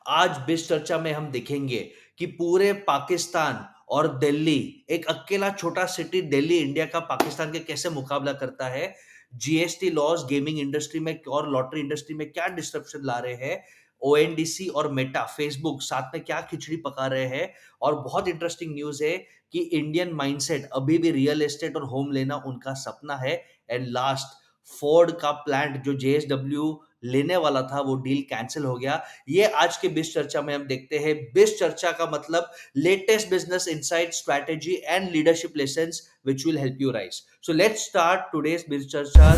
आज बिस चर्चा में हम देखेंगे कि पूरे पाकिस्तान और दिल्ली, एक अकेला छोटा सिटी दिल्ली इंडिया का पाकिस्तान के कैसे मुकाबला करता है। जीएसटी लॉज गेमिंग इंडस्ट्री में और लॉटरी इंडस्ट्री में क्या डिस्ट्रप्शन ला रहे हैं। ओएनडीसी और मेटा फेसबुक साथ में क्या खिचड़ी पका रहे हैं। और बहुत इंटरेस्टिंग न्यूज है कि इंडियन माइंडसेट अभी भी रियल एस्टेट और होम लेना उनका सपना है। एंड लास्ट, फोर्ड का प्लांट जो जेएसडब्ल्यू लेने वाला था वो डील कैंसिल हो गया। ये आज के बिस चर्चा में हम देखते हैं। बिस चर्चा का मतलब latest business insight, strategy and leadership lessons which will help you rise. So let's start today's biz charcha.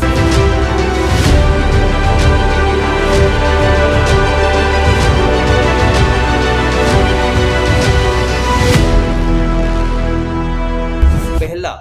पहला,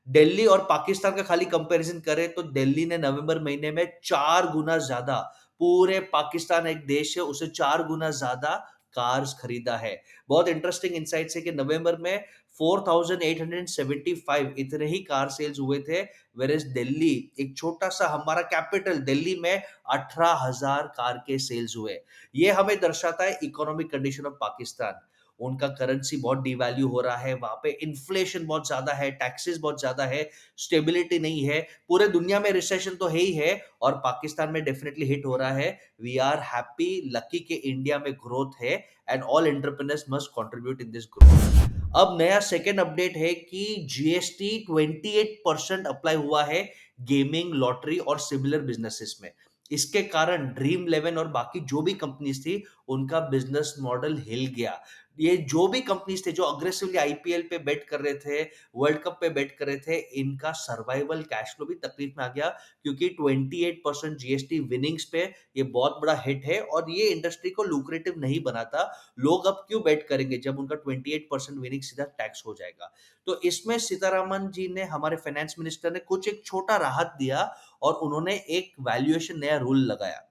दिल्ली और पाकिस्तान का खाली कंपैरिजन करें तो दिल्ली ने नवंबर महीने में 4 गुना ज्यादा, पूरे पाकिस्तान एक देश है उसे 4 गुना ज्यादा कार्स खरीदा है। बहुत इंटरेस्टिंग इनसाइट्स है कि नवंबर में 4875 इतने ही कार सेल्स हुए थे। वेरएज दिल्ली, एक छोटा सा हमारा कैपिटल दिल्ली में 18,000 कार के सेल्स हुए। ये हमें दर्शाता है इकोनॉमिक कंडीशन ऑफ पाकिस्तान। उनका करेंसी बहुत डिवैल्यू हो रहा है, वहां पे इन्फ्लेशन बहुत ज्यादा है, टैक्सेस बहुत ज्यादा है, स्टेबिलिटी नहीं है। पूरे दुनिया में रिसेशन तो है ही है और पाकिस्तान में डेफिनेटली हिट हो रहा है। वी आर हैप्पी लकी के इंडिया में ग्रोथ है and all entrepreneurs must contribute in this growth. अब नया सेकेंड अपडेट है कि जीएसटी 28% अप्लाई हुआ है गेमिंग, लॉटरी और सिमिलर बिजनेसेस में। इसके कारण ड्रीम 11 और बाकी जो भी कंपनीज थी उनका बिजनेस मॉडल हिल गया। ये जो भी कंपनीज थे जो अग्रेसिवली आईपीएल पे बेट कर रहे थे, वर्ल्ड कप पे बेट कर रहे थे, इनका सर्वाइवल कैश फ्लो भी तकलीफ में आ गया, क्योंकि 28% जीएसटी विनिंग्स पे ये बहुत बड़ा हिट है और ये इंडस्ट्री को लुक्रेटिव नहीं बनाता। लोग अब क्यों बेट करेंगे जब उनका 28% विनिंग सीधा टैक्स हो जाएगा। तो इसमें सीतारामन जी ने, हमारे फाइनेंस मिनिस्टर ने कुछ एक छोटा राहत दिया और उन्होंने एक वैल्यूएशन नया रूल लगाया।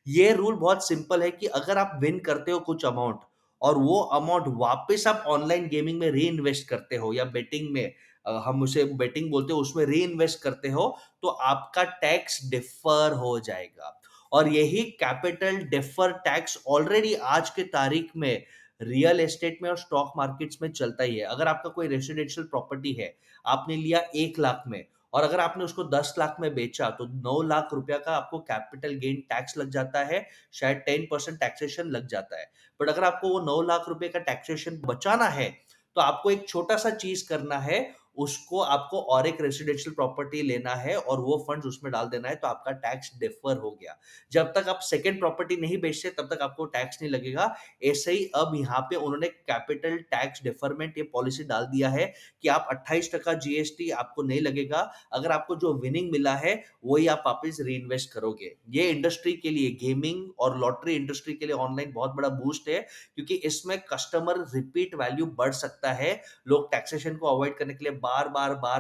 ये रूल बहुत सिंपल है कि अगर आप विन करते हो कुछ अमाउंट और वो अमाउंट वापस आप ऑनलाइन गेमिंग में री इन्वेस्ट करते हो या बेटिंग में, हम उसे बेटिंग बोलते हो, उसमें री इन्वेस्ट करते हो, तो आपका टैक्स डिफर हो जाएगा। और यही कैपिटल डिफर टैक्स ऑलरेडी आज के तारीख में रियल एस्टेट में और स्टॉक मार्केट्स में चलता ही है। अगर आपका कोई रेसिडेंशियल प्रॉपर्टी है, आपने लिया 1 लाख में और अगर आपने उसको 10 लाख में बेचा तो 9 लाख रुपया का आपको कैपिटल गेन टैक्स लग जाता है, शायद 10% टैक्सेशन लग जाता है। बट अगर आपको वो 9 लाख रुपए का टैक्सेशन बचाना है तो आपको एक छोटा सा चीज करना है, उसको आपको और एक रेसिडेंशियल प्रॉपर्टी लेना है और वो फंड्स उसमें डाल देना है, तो आपका टैक्स डिफर हो गया। जब तक आप सेकंड प्रॉपर्टी नहीं बेचते तब तक आपको टैक्स नहीं लगेगा। ऐसे ही अब यहाँ पे उन्होंने कैपिटल टैक्स डिफरमेंट ये पॉलिसी डाल दिया है कि आप 28% जीएसटी आपको नहीं लगेगा। अगर आपको जो विनिंग मिला है वही आप वापस री इन्वेस्ट करोगे। ये इंडस्ट्री के लिए, गेमिंग और लॉटरी इंडस्ट्री के लिए ऑनलाइन बहुत बड़ा बूस्ट है, क्योंकि इसमें कस्टमर रिपीट वैल्यू बढ़ सकता है। लोग टैक्सेशन को अवॉइड करने के लिए बार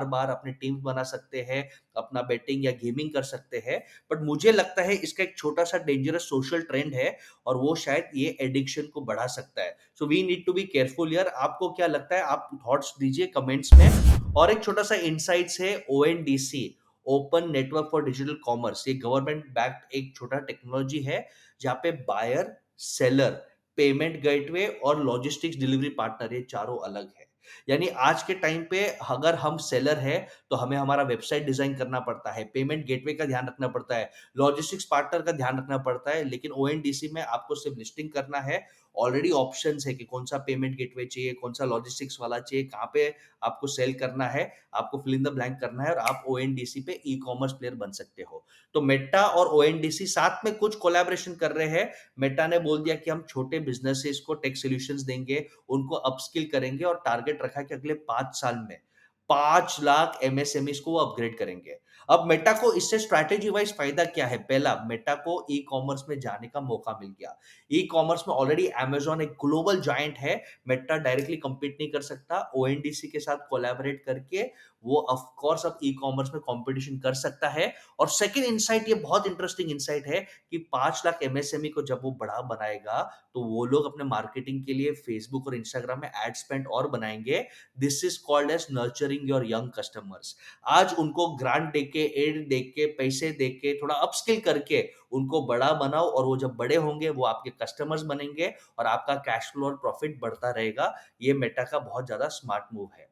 बार अपने टीम बना सकते हैं, अपना बेटिंग या गेमिंग कर सकते हैं। बट मुझे लगता है इसका एक छोटा सा डेंजरस सोशल ट्रेंड है और वो शायद ये एडिक्शन को बढ़ा सकता है। So we need to be careful यार। आपको क्या लगता है? आप थॉट्स दीजिए कमेंट्स में। और एक छोटा सा इंसाइट्स है, ONDC, open network for digital commerce, ये गवर्नमेंट बैक्ड एक छोटा टेक्नोलॉजी है जहाँ पे बायर, सेलर, पेमेंट गेटवे और लॉजिस्टिक्स डिलीवरी पार्टनर, ये चारों अलग है। यानी आज के टाइम पे अगर हम सेलर है तो हमें हमारा वेबसाइट डिजाइन करना पड़ता है, पेमेंट गेटवे का ध्यान रखना पड़ता है, लॉजिस्टिक्स पार्टनर का ध्यान रखना पड़ता है। लेकिन ओएनडीसी में आपको सिर्फ लिस्टिंग करना है। ऑलरेडी ऑप्शंस है कि कौन सा पेमेंट गेटवे चाहिए, कौन सा लॉजिस्टिक्स वाला चाहिए, कहाँ पे आपको सेल करना है, आपको फिल इन द ब्लैंक करना है और आप ओएनडीसी पे ई कॉमर्स प्लेयर बन सकते हो। तो मेटा और ओएनडीसी साथ में कुछ कोलैबोरेशन कर रहे हैं। मेटा ने बोल दिया कि हम छोटे बिजनेसेस को टेक सॉल्यूशंस देंगे, उनको अपस्किल करेंगे और टारगेट रखा कि अगले 5 साल में 5 लाख एमएसएमईज को वो अपग्रेड करेंगे। अब मेटा को इससे स्ट्रैटेजी वाइज फायदा क्या है? पहला, मेटा को ई कॉमर्स में जाने का मौका मिल गया। ई कॉमर्स में ऑलरेडी अमेजॉन एक ग्लोबल जायंट है, मेटा डायरेक्टली compete नहीं कर सकता। ओएनडीसी के साथ कोलैबोरेट करके वो ऑफ कोर्स अब ई-कॉमर्स में कॉम्पिटिशन कर सकता है। और सेकंड इनसाइट, ये बहुत इंटरेस्टिंग इनसाइट है कि 5 लाख एमएसएमई को जब वो बड़ा बनाएगा, तो वो लोग अपने मार्केटिंग के लिए फेसबुक और इंस्टाग्राम में एड स्पेंड और बनाएँगे। This is called as nurturing your young customers. आज उनको ग्रांट देके, एड देके, पैसे देके, थोड़ा अपस्किल करके उनको बड़ा बनाओ, और वो जब बड़े होंगे वो आपके कस्टमर्स बनेंगे और आपका कैश फ्लो और प्रॉफिट बढ़ता रहेगा। ये मेटा का बहुत ज़्यादा स्मार्ट मूव है।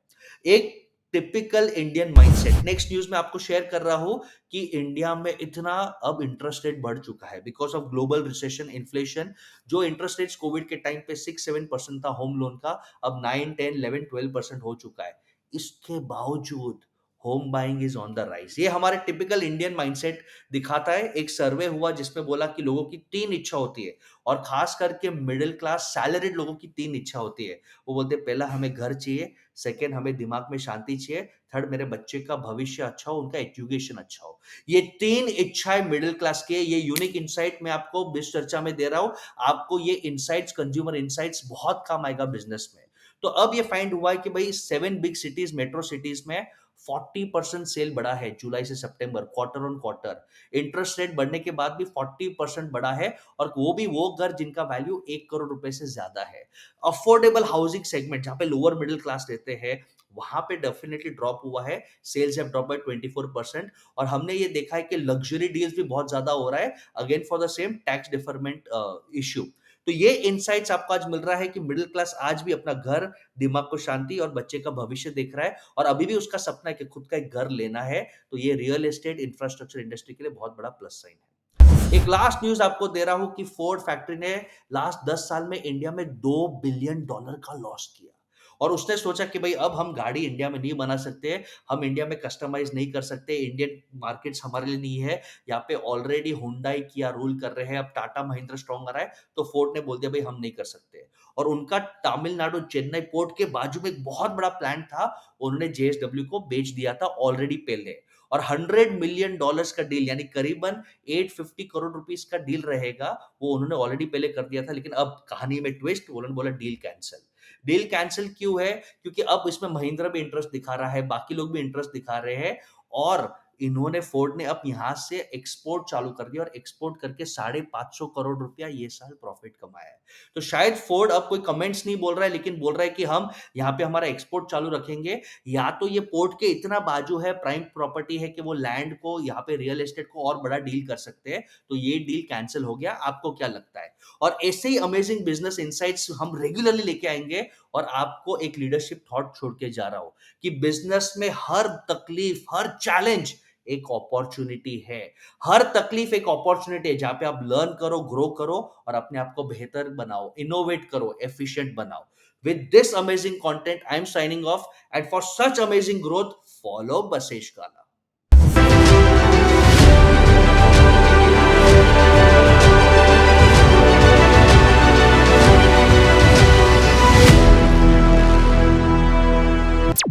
एक typical Indian mindset, next news मैं आपको शेयर कर रहा हूँ कि इंडिया में इतना अब इंटरेस्ट रेट बढ़ चुका है because of global recession, inflation. जो इंटरेस्ट रेट्स कोविड के टाइम पे 6-7% था होम लोन का, अब 9, 10, 11, 12% हो चुका है। इसके बावजूद home buying is on the rise. ये हमारे टिपिकल इंडियन माइंडसेट दिखाता है। एक सर्वे हुआ जिसमें बोला कि लोगों की 3 इच्छा होती है, और खास करके मिडल क्लास सैलरीड लोगों की 3 इच्छा होती है। वो बोलते हैं, पहला हमें घर चाहिए, सेकंड हमें दिमाग में शांति चाहिए, थर्ड मेरे बच्चे का भविष्य अच्छा हो, उनका एजुकेशन अच्छा हो। ये 3 इच्छाएँ मिडल क्लास की है। ये यूनिक इनसाइट मैं आपको इस चर्चा में दे रहा हूँ। आपको ये इनसाइट्स, कंज्यूमर इनसाइट्स बहुत काम आएगा बिज़नेस में। तो अब ये फाइंड हुआ है कि भई 7 बिग सिटीज़, मेट्रो सिटीज़ में 40% सेल बढ़ा है जुलाई से सितंबर, quarter on quarter. Interest rate बढ़ने के बाद भी 40% बढ़ा है, और वो भी वो घर जिनका वैल्यू 1 करोड़ रुपए से ज़्यादा है। अफोर्डेबल हाउसिंग सेगमेंट, जहाँ पे लोअर मिडल क्लास रहते हैं, वहाँ पे डेफिनिटली ड्रॉप हुआ है। Cells have drop by 24%। और हमने ये देखा है कि लग्जरी डील्स भी बहुत ज़्यादा हो रहा है, again for the same tax deferment issue. तो ये इनसाइट्स आपको आज मिल रहा है कि मिडल क्लास आज भी अपना घर, दिमाग को शांति और बच्चे का भविष्य देख रहा है, और अभी भी उसका सपना है कि खुद का एक घर लेना है। तो ये रियल एस्टेट इंफ्रास्ट्रक्चर इंडस्ट्री के लिए बहुत बड़ा प्लस साइन है। एक लास्ट न्यूज़ आपको दे रहा हूँ कि फोर्ड फैक्ट्री ने लास्ट 10 साल में इंडिया में $2 बिलियन का लॉस किया। और उसने सोचा कि भई अब हम गाड़ी इंडिया में नहीं बना सकते, हम इंडिया में कस्टमाइज़ नहीं कर सकते, इंडियन मार्केट्स हमारे लिए नहीं है। यहाँ पे ऑलरेडी हुंडई, किया रूल कर रहे हैं, अब टाटा महिंद्रा स्ट्रॉन्ग आ रहा है, तो फोर्ड ने बोल दिया भई हम नहीं कर सकते। और उनका तमिलनाडु चेन्नई पोर्ट के बाजू में एक बहुत बड़ा प्लांट था, उन्होंने जेएसडब्ल्यू को बेच दिया था ऑलरेडी पहले। और $100 मिलियन का डील, यानी करीबन 850 करोड़ रुपीस का डील रहेगा, वो उन्होंने ऑलरेडी पहले कर दिया था। लेकिन अब कहानी में ट्विस्ट, उन्होंने बोला डील कैंसल। डील कैंसल क्यों है? क्योंकि अब इसमें महिंद्रा भी इंटरेस्ट दिखा रहा है, बाकी लोग भी इंटरेस्ट दिखा रहे हैं, और इन्होंने, फोर्ड ने अब यहाँ से एक्सपोर्ट चालू कर दिया, और एक्सपोर्ट करके 550 करोड़ रुपया ये साल प्रॉफिट कमाया है। तो शायद फोर्ड अब कोई कमेंट्स नहीं बोल रहा है, लेकिन बोल रहा है कि हम यहाँ पे हमारा एक्सपोर्ट चालू रखेंगे। या तो ये पोर्ट के इतना बाजू है, प्राइम प्रॉपर्टी है, कि वो लैंड को, यहाँ पे रियल एस्टेट को और बड़ा डील कर सकते हैं। तो ये डील कैंसल हो गया। आपको क्या लगता है? और ऐसे ही अमेजिंग बिजनेस इनसाइट्स हम रेगुलरली लेके आएंगे, और आपको एक लीडरशिप थॉट छोड़ के जा रहा हूं कि बिजनेस में हर तकलीफ, हर चैलेंज एक अपॉर्चुनिटी है। हर तकलीफ एक अपॉर्चुनिटी है, जहां पे आप लर्न करो, ग्रो करो, और अपने आप को बेहतर बनाओ, इनोवेट करो, एफिशिएंट बनाओ। With this amazing content, I am signing off. And for such amazing growth, follow Basesh Kala.